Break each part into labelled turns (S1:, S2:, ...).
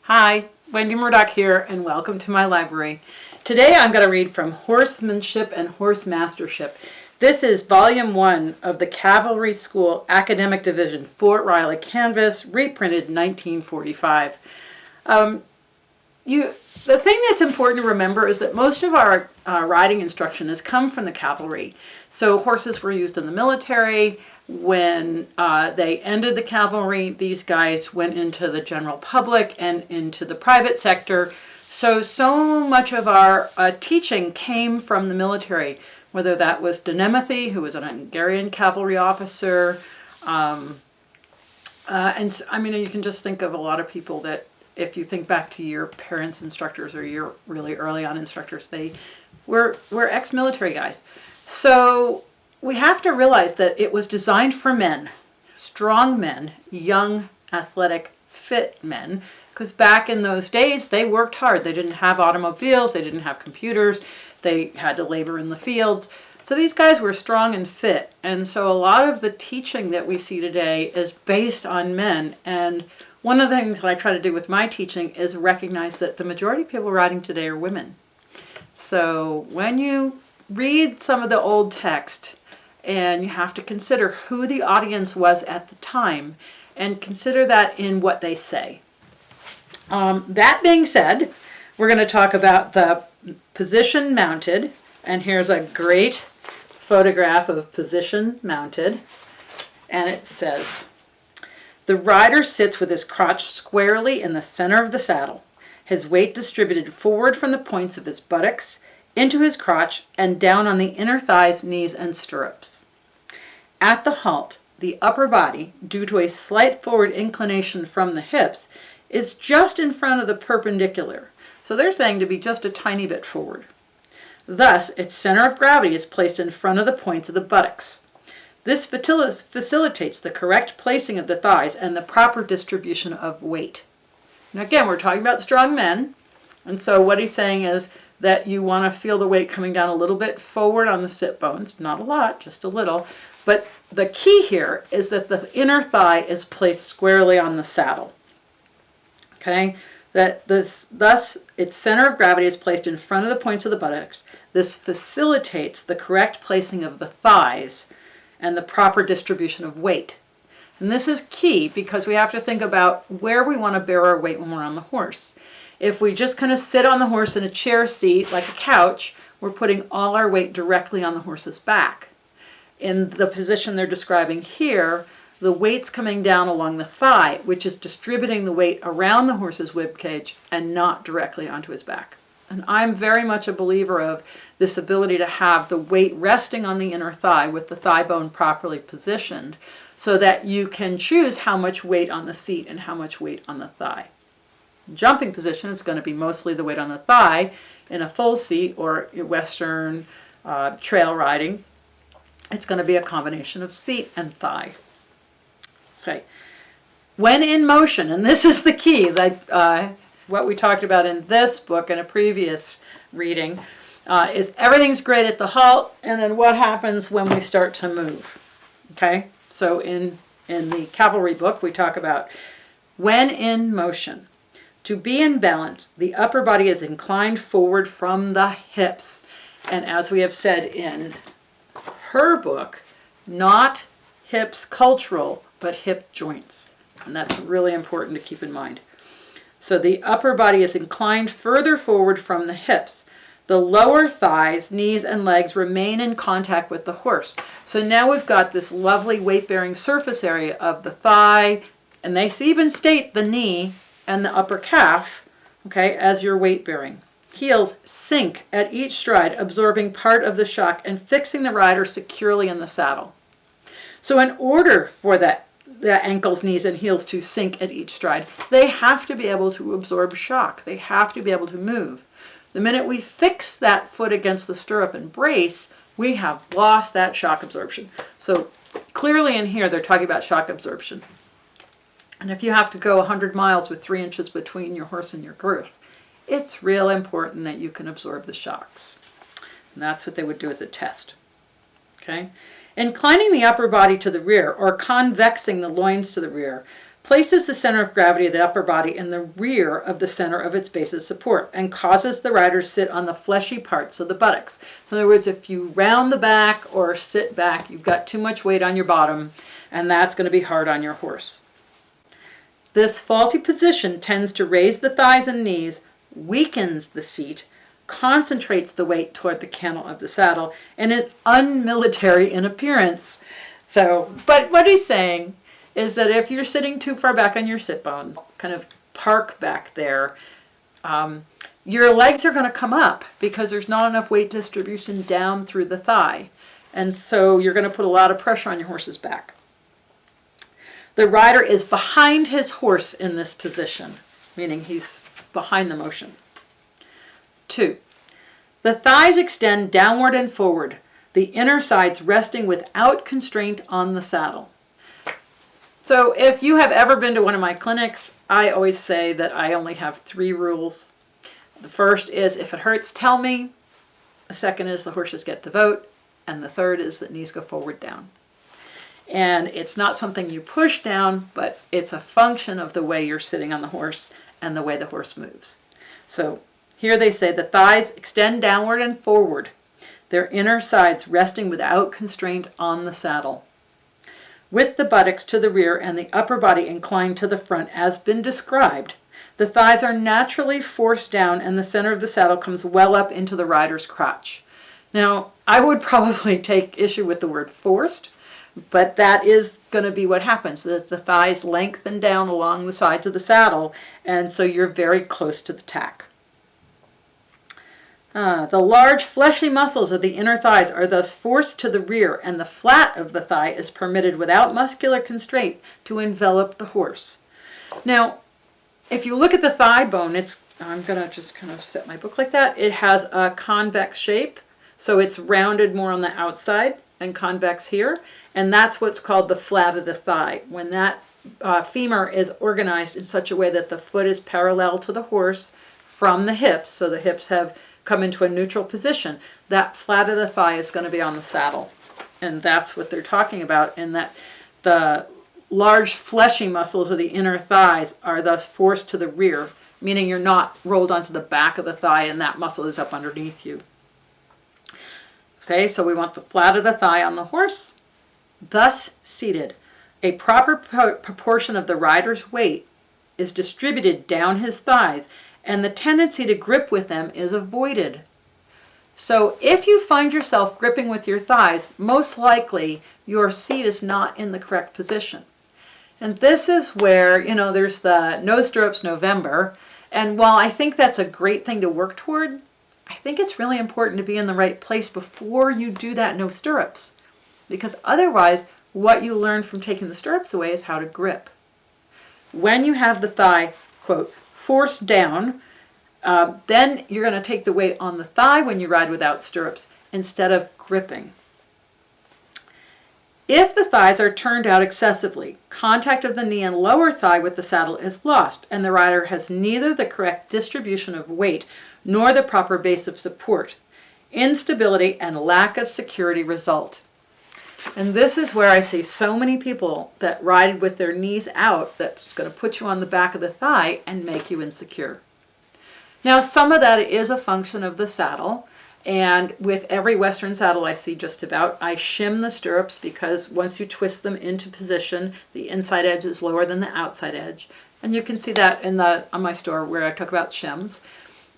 S1: Hi, Wendy Murdoch here, and welcome to my library. Today I'm going to read from Horsemanship and Horsemastership. This is Volume 1 of the Cavalry School Academic Division, Fort Riley Canvas, reprinted 1945. The thing that's important to remember is that most of our riding instruction has come from the cavalry. So horses were used in the military. When they ended the cavalry, these guys went into the general public and into the private sector. So much of our teaching came from the military, whether that was Denemethy, who was an Hungarian cavalry officer. And I mean, you can just think of a lot of people that, if you think back to your parents' instructors or your really early on instructors, they were ex-military guys. So we have to realize that it was designed for men, strong men, young, athletic, fit men, because back in those days, they worked hard. They didn't have automobiles, they didn't have computers, they had to labor in the fields. So these guys were strong and fit. And so a lot of the teaching that we see today is based on men. And one of the things that I try to do with my teaching is recognize that the majority of people riding today are women. So when you read some of the old text, and you have to consider who the audience was at the time and consider that in what they say. That being said, we're going to talk about the position mounted, and here's a great photograph of position mounted, and it says, "The rider sits with his crotch squarely in the center of the saddle, his weight distributed forward from the points of his buttocks into his crotch and down on the inner thighs, knees, and stirrups. At the halt, the upper body, due to a slight forward inclination from the hips, is just in front of the perpendicular." So they're saying to be just a tiny bit forward. "Thus, its center of gravity is placed in front of the points of the buttocks. This facilitates the correct placing of the thighs and the proper distribution of weight." Now again, we're talking about strong men, and so what he's saying is that you want to feel the weight coming down a little bit forward on the sit bones, not a lot, just a little, but the key here is that the inner thigh is placed squarely on the saddle. Okay? Thus, its center of gravity is placed in front of the points of the buttocks. This facilitates the correct placing of the thighs and the proper distribution of weight. And this is key because we have to think about where we want to bear our weight when we're on the horse. If we just kind of sit on the horse in a chair seat like a couch, we're putting all our weight directly on the horse's back. In the position they're describing here, the weight's coming down along the thigh, which is distributing the weight around the horse's rib cage and not directly onto his back. And I'm very much a believer of this ability to have the weight resting on the inner thigh with the thigh bone properly positioned so that you can choose how much weight on the seat and how much weight on the thigh. Jumping position is going to be mostly the weight on the thigh in a full seat or Western trail riding. It's going to be a combination of seat and thigh. Okay. When in motion, and this is the key, that what we talked about in this book in a previous reading, is everything's great at the halt, and then what happens when we start to move. Okay? So in the cavalry book, we talk about when in motion. To be in balance, the upper body is inclined forward from the hips. And as we have said in her book, not hips cultural, but hip joints. And that's really important to keep in mind. So the upper body is inclined further forward from the hips. The lower thighs, knees, and legs remain in contact with the horse. So now we've got this lovely weight-bearing surface area of the thigh, and they even state the knee and the upper calf, okay, as your weight bearing. Heels sink at each stride, absorbing part of the shock and fixing the rider securely in the saddle. So in order for the ankles, knees, and heels to sink at each stride, they have to be able to absorb shock. They have to be able to move. The minute we fix that foot against the stirrup and brace, we have lost that shock absorption. So clearly in here, they're talking about shock absorption. And if you have to go 100 miles with 3 inches between your horse and your girth, it's real important that you can absorb the shocks. And that's what they would do as a test. Okay? Inclining the upper body to the rear or convexing the loins to the rear places the center of gravity of the upper body in the rear of the center of its base of support and causes the rider to sit on the fleshy parts of the buttocks. So in other words, if you round the back or sit back, you've got too much weight on your bottom, and that's going to be hard on your horse. This faulty position tends to raise the thighs and knees, weakens the seat, concentrates the weight toward the cantle of the saddle, and is unmilitary in appearance. But what he's saying is that if you're sitting too far back on your sit bone, kind of park back there, your legs are going to come up because there's not enough weight distribution down through the thigh. And so you're going to put a lot of pressure on your horse's back. The rider is behind his horse in this position, meaning he's behind the motion. 2. The thighs extend downward and forward, the inner sides resting without constraint on the saddle. So if you have ever been to one of my clinics, I always say that I only have 3 rules. The first is, if it hurts, tell me. The second is the horses get to vote. And the third is that knees go forward down. And it's not something you push down, but it's a function of the way you're sitting on the horse and the way the horse moves. So here they say the thighs extend downward and forward, their inner sides resting without constraint on the saddle, with the buttocks to the rear and the upper body inclined to the front as been described. The thighs are naturally forced down and the center of the saddle comes well up into the rider's crotch. Now, I would probably take issue with the word forced, but that is going to be what happens. The thighs lengthen down along the sides of the saddle, and so you're very close to the tack. The large fleshy muscles of the inner thighs are thus forced to the rear, and the flat of the thigh is permitted without muscular constraint to envelop the horse. Now, if you look at the thigh bone, I'm going to just kind of set my book like that. It has a convex shape, so it's rounded more on the outside and convex here, and that's what's called the flat of the thigh. When that femur is organized in such a way that the foot is parallel to the horse from the hips, so the hips have come into a neutral position, that flat of the thigh is going to be on the saddle. And that's what they're talking about, in that the large fleshy muscles of the inner thighs are thus forced to the rear, meaning you're not rolled onto the back of the thigh and that muscle is up underneath you. Okay, so we want the flat of the thigh on the horse, thus seated. A proper proportion of the rider's weight is distributed down his thighs, and the tendency to grip with them is avoided. So if you find yourself gripping with your thighs, most likely your seat is not in the correct position. And this is where, there's the No Stirrups November, and while I think that's a great thing to work toward, I think it's really important to be in the right place before you do that no stirrups. Because otherwise, what you learn from taking the stirrups away is how to grip. When you have the thigh, quote, forced down, then you're going to take the weight on the thigh when you ride without stirrups instead of gripping. If the thighs are turned out excessively, contact of the knee and lower thigh with the saddle is lost, and the rider has neither the correct distribution of weight nor the proper base of support. Instability and lack of security result. And this is where I see so many people that ride with their knees out, that's going to put you on the back of the thigh and make you insecure. Now, some of that is a function of the saddle. And with every Western saddle I see just about, I shim the stirrups because once you twist them into position, the inside edge is lower than the outside edge. And you can see that on my store where I talk about shims.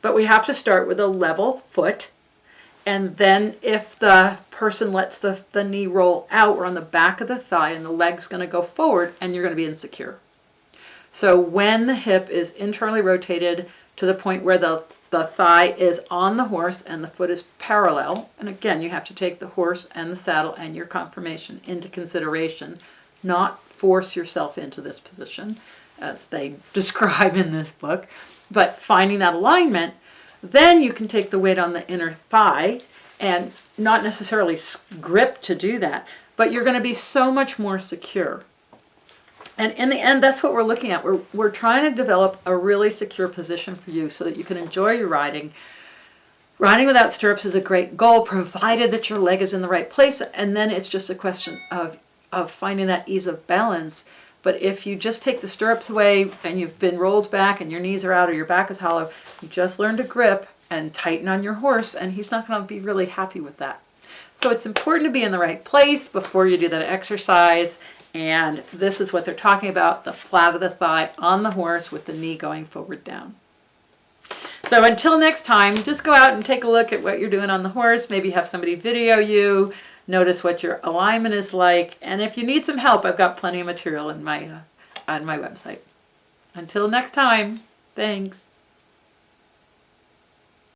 S1: But we have to start with a level foot. And then if the person lets the knee roll out, we're on the back of the thigh and the leg's going to go forward and you're going to be insecure. So when the hip is internally rotated to the point where the thigh is on the horse and the foot is parallel, and again, you have to take the horse and the saddle and your conformation into consideration, not force yourself into this position, as they describe in this book, but finding that alignment, then you can take the weight on the inner thigh and not necessarily grip to do that, but you're going to be so much more secure. And in the end, that's what we're looking at. We're trying to develop a really secure position for you so that you can enjoy your riding. Riding without stirrups is a great goal, provided that your leg is in the right place. And then it's just a question of finding that ease of balance But if you just take the stirrups away and you've been rolled back and your knees are out or your back is hollow, you just learn to grip and tighten on your horse, and he's not going to be really happy with that. So it's important to be in the right place before you do that exercise. And this is what they're talking about, the flat of the thigh on the horse with the knee going forward down. So until next time, just go out and take a look at what you're doing on the horse. Maybe have somebody video you. Notice what your alignment is like. And if you need some help, I've got plenty of material on my website. Until next time, thanks.